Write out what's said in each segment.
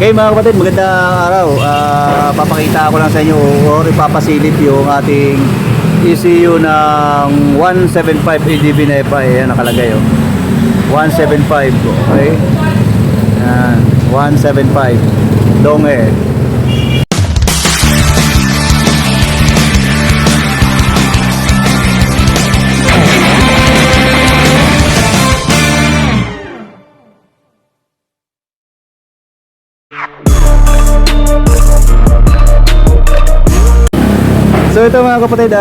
Okay mga kapatid, magandang araw. Papakita ko lang sa inyo or ipapasilip yung ating ECU ng 175 ADB na FI. Ayan nakalagay 175. Okay. Ayan, 175 Donghe. So ito mga kapatid,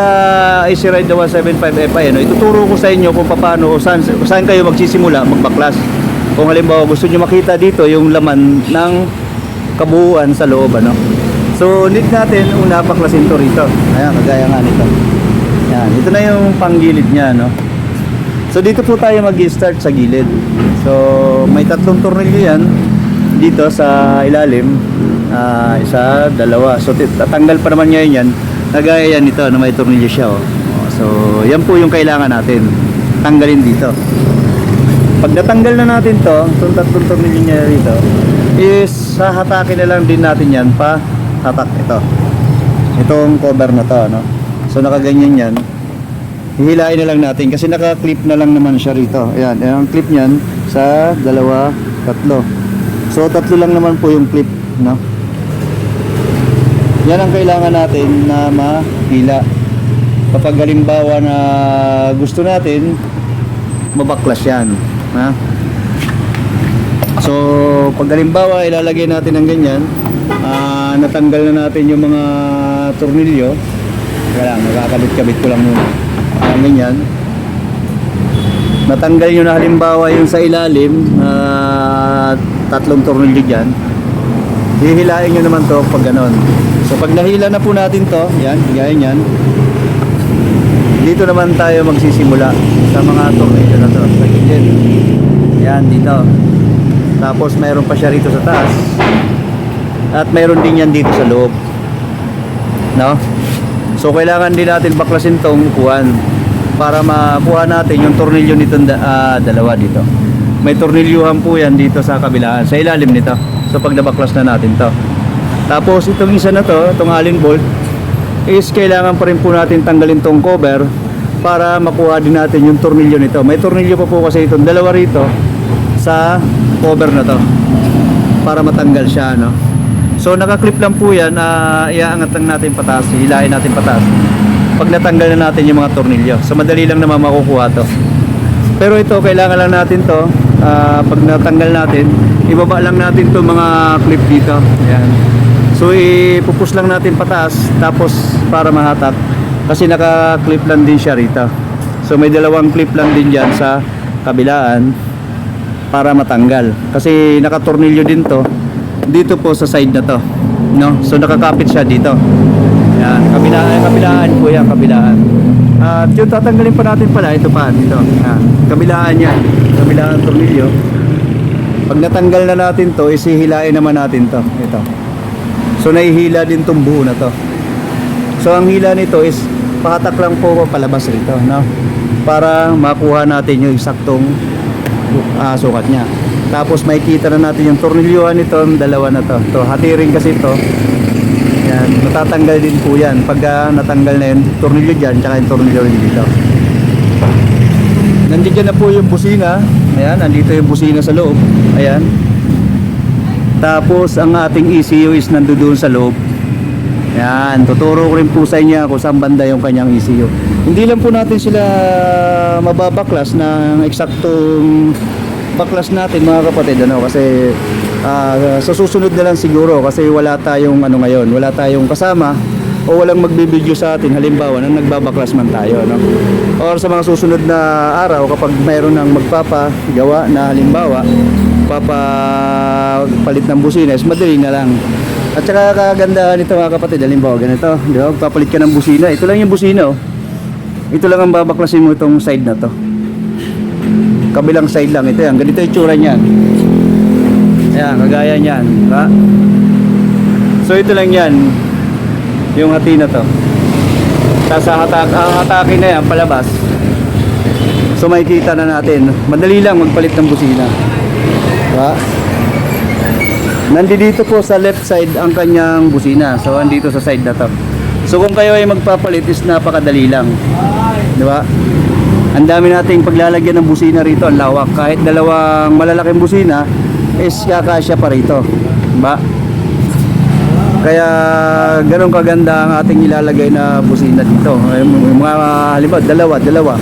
Easy Ride the 175 FI, ituturo ko sa inyo kung paano, saan kayo magsisimula magbaklas. Kung halimbawa gusto nyo makita dito yung laman ng kabuuan sa loob, So need natin una baklasin to rito. Ayan, kagaya nga nito. Ayan, ito na yung panggilid nya, So dito po tayo mag-start sa gilid. So may tatlong tornilyo yan dito sa ilalim, isa, dalawa. So tatanggal pa naman ngayon yan. Nagaya yan ito na may tornilyo siya. So yan po yung kailangan natin tanggalin dito. Pag natanggal na natin to, itong tatlong tornilyo niya dito, is hahatakin na lang din natin yan pa hatak ito. Itong cover na to, So nakaganyan yan. Hihilain na lang natin kasi naka-clip na lang naman siya rito. Ayan, ang clip niyan sa dalawa, tatlo. So tatlo lang naman po yung clip, Yan ang kailangan natin na mahila. Kapag halimbawa na gusto natin mabaklas yan, So pag halimbawa ilalagay natin ng ganyan, natanggal na natin yung mga tornilyo. Kaya lang, nakakabit-kabit ko lang muna. Ganyan. Natanggal nyo na halimbawa yung sa ilalim, tatlong tornilyo dyan. Hihilain nyo naman to pag ganon. So pag nahila na po natin to, yan, gaya yan. Dito naman tayo magsisimula sa mga tornilyo na to, sa gilid. Yan, dito. Tapos mayroon pa siya rito sa taas. At mayroon din yan dito sa loob. So kailangan din natin baklasin tong kuwan para makuha natin yung tornilyo nitong dalawa dito. May tornilyuhan po yan dito sa kabilaan, sa ilalim nito. So pag nabaklas na natin to. Tapos itong isa na to, itong Allen bolt, is kailangan pa rin po natin tanggalin tong cover para makuha din natin yung tornilyo nito. May tornilyo pa po kasi itong dalawa rito sa cover na to para matanggal siya, So naka-clip lang po yan, iaangat lang natin pataas, hilahin natin pataas. Pag natanggal na natin yung mga tornilyo. So madali lang naman makukuha to. Pero ito, kailangan lang natin to, pag natanggal natin, ibaba lang natin to mga clip dito. Ayan. So ipupus lang natin pataas, tapos para mahatak. Kasi naka-clip lang din siya rito. So may dalawang clip lang din dyan sa kabilaan para matanggal. Kasi naka-tornilyo din to dito po sa side na to, So nakakapit siya dito. Ayan, kabilaan po yan, kabilaan. At yung tatanggalin pa natin pala, ito pa, dito. Kabilaan yan, kabilaan tornilyo. Pag natanggal na natin to, isihilain naman natin to. Ito. So nahihila din tong buo na to. So ang hila nito is pahatak lang po palabas rito, para makuha natin yung eksaktong sukat niya. Tapos makikita na natin yung tornilyuhan nito, dalawa na to. To hatiring kasi ito. Yan, matatanggal din po yan pag natanggal na yung tornilyo dyan, tsaka yung tornilyo rin dito. Nandiyan na po yung busina. Ayan, nandito yung busina sa loob. Ayan. Tapos ang ating ECU is nandoon sa loob. Ayan, tuturo ko rin po sa inyo kung saan banda yung kanyang ECU. Hindi lang po natin sila mababaklas ng eksaktong baklas natin mga kapatid, kasi sa susunod na lang siguro, kasi wala tayong ngayon, wala tayong kasama o walang magbibideo sa atin halimbawa nang nagbabaklas man tayo, or sa mga susunod na araw kapag mayroon ng magpapagawa na halimbawa papapalit ng busina, is madali na lang. At saka kagandahan nito mga kapatid, halimbawa ganito, di ba, papalit ka ng busina, ito lang yung busina, ito lang ang babaklasin mo, itong side na to, kabilang side lang, ito yan, ganito yung tsura niyan. Ayan, kagaya niyan, So ito lang yan, yung hati na to. Tapos hatakin na yan palabas. So makikita na natin, madali lang magpalit ng busina, Nandito po sa left side ang kanyang busina. So andito sa side na to. So kung kayo ay magpapalit is napakadali lang. Di ba? Ang dami nating paglalagyan ng busina rito, ang lawak. Kahit dalawang malalaking busina is kakasya pa rito. Di ba? Kaya ganun kaganda ang ating ilalagay na busina dito. Mga halimbawa, dalawa.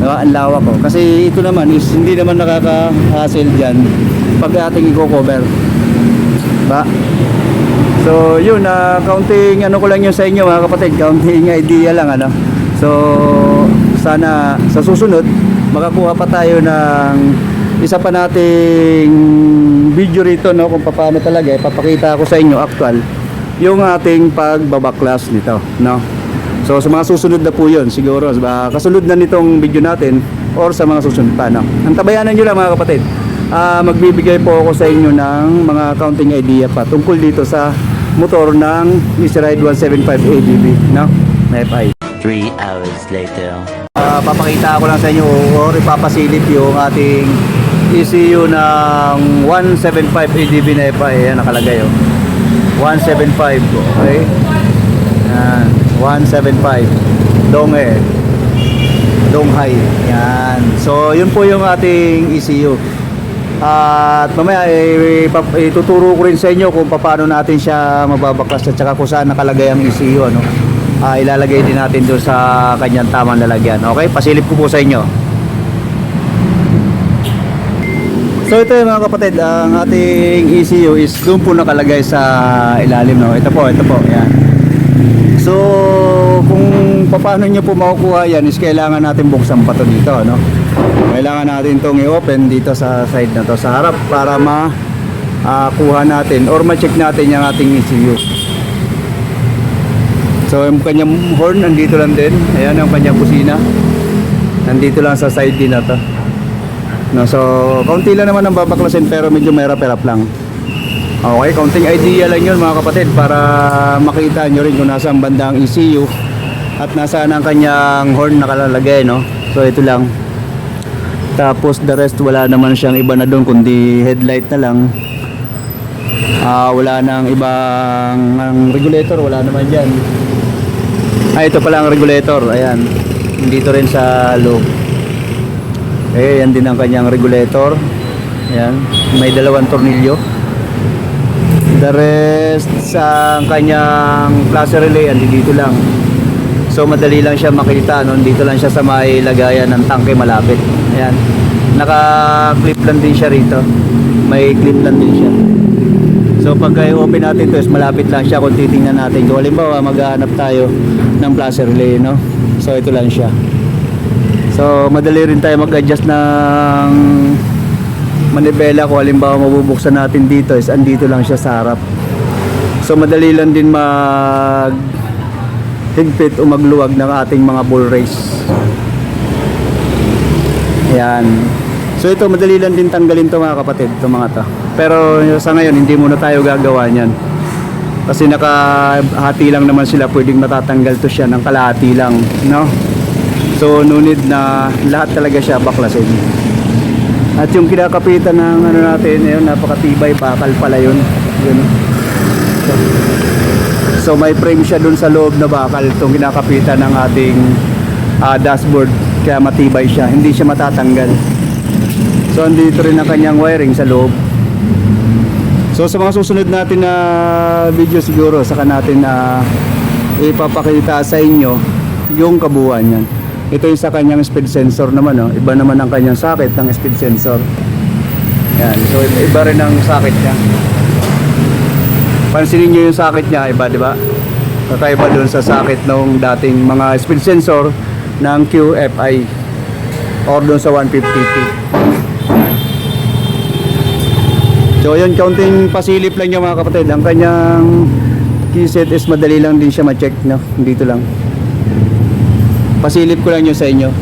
Diba? Ang lawak ko. Kasi ito naman is hindi naman nakaka-hassle dyan pag ating i-cover. Diba? So yun, counting ano ko lang yun sa inyo mga kapatid, counting idea lang ano. So sana sa susunod makakuha pa tayo ng isa pa nating video rito, no, kung paano talaga papakita ko sa inyo actual yung ating pagbabaklas nito, no. So sa mga susunod na po yun siguro, kasunod na nitong video natin or sa mga susunod pa, no. Antabayanan nyo lang mga kapatid. Magbibigay po ako sa inyo ng mga counting idea pa tungkol dito sa motor ng Mr. Ride 175 ADB, no, na FI. 3 hours later. Papakita ko lang sa inyo or ipapasilip yung ating ECU ng 175 ADB na FI. Ayan, nakalagay 175, okay. 175 Donghai. Yan. So yun po yung ating ECU. At mamaya ituturo ko rin sa inyo kung paano natin siya mababaklas at saka kung saan nakalagay ang ECU, ano. Ilalagay din natin doon sa kanyang tamang lalagyan. Okay, pasilip ko po sa inyo. So ito yung mga kapatid, ang ating ECU is doon po nakalagay sa ilalim, no. Ito po, yan. So kung paano nyo po makukuha yan is kailangan natin buksan pa to dito, no. Kailangan natin itong i-open dito sa side na to, sa harap, para kuha natin or ma-check natin yung ating ECU. So yung kanyang horn nandito lang din. Ayan ang kanyang busina, nandito lang sa side din na to, no. So kaunti lang naman ang babaklasin pero medyo merap-erap lang. Okay, kaunting idea lang yun mga kapatid para makita nyo rin kung nasaan banda ang ECU at nasaan ang kanyang horn nakalalagay, no. So ito lang. Tapos the rest wala naman siyang iba na doon kundi headlight na lang. Wala nang ibang regulator, wala naman dyan. Ito pala ang regulator, ayan, dito rin sa loob. Yan din ang kanyang regulator. Ayan, may dalawang tornilyo. The rest sa kanyang clutch relay dito lang. So madali lang siya makita, no? Dito lang siya sa may lagayan ng tangke malapit. Ayan, naka-clip lang din siya rito. May clip lang din siya. So pagka i-open natin ito is malapit lang siya kung titingnan natin. Kung halimbawa maghahanap tayo ng clutch relay, no? So ito lang siya. So madali rin tayo mag-adjust ng manibela. Kung halimbawa mabubuksan natin dito is andito lang siya sa harap. So madali lang din mag higpit o magluwag ng ating mga ball race. Ayan. So ito madali lang din tanggalin to mga kapatid, ito mga to. Pero sa ngayon hindi muna tayo gagawa niyan. Kasi nakahati lang naman sila, pwedeng matatanggal to siya ng kalahati lang, no? So no need na lahat talaga siya baklasin. At yung kinakapitan ng ano natin, ayun, napakatibay, bakal pala yun. Yun. So may frame siya dun sa loob na bakal, itong kinakapitan ng ating dashboard. Kaya matibay siya, hindi siya matatanggal. So andito rin ang kanyang wiring sa loob. So sa mga susunod natin na video siguro, saka natin ipapakita sa inyo yung kabuuan yan. Ito yung sa kanyang speed sensor naman, no? Iba naman ang kanyang socket ng speed sensor. Yan. So iba rin ang socket niya. Pansinin nyo yung socket niya, iba, di ba? Kakaiba dun sa socket ng dating mga speed sensor ng QFI or dun sa 150T. So yun, counting pasilip lang yung mga kapatid. Ang kanyang keyset is madali lang din siya ma-check, no? Dito lang. Pasilip ko lang yun sa inyo.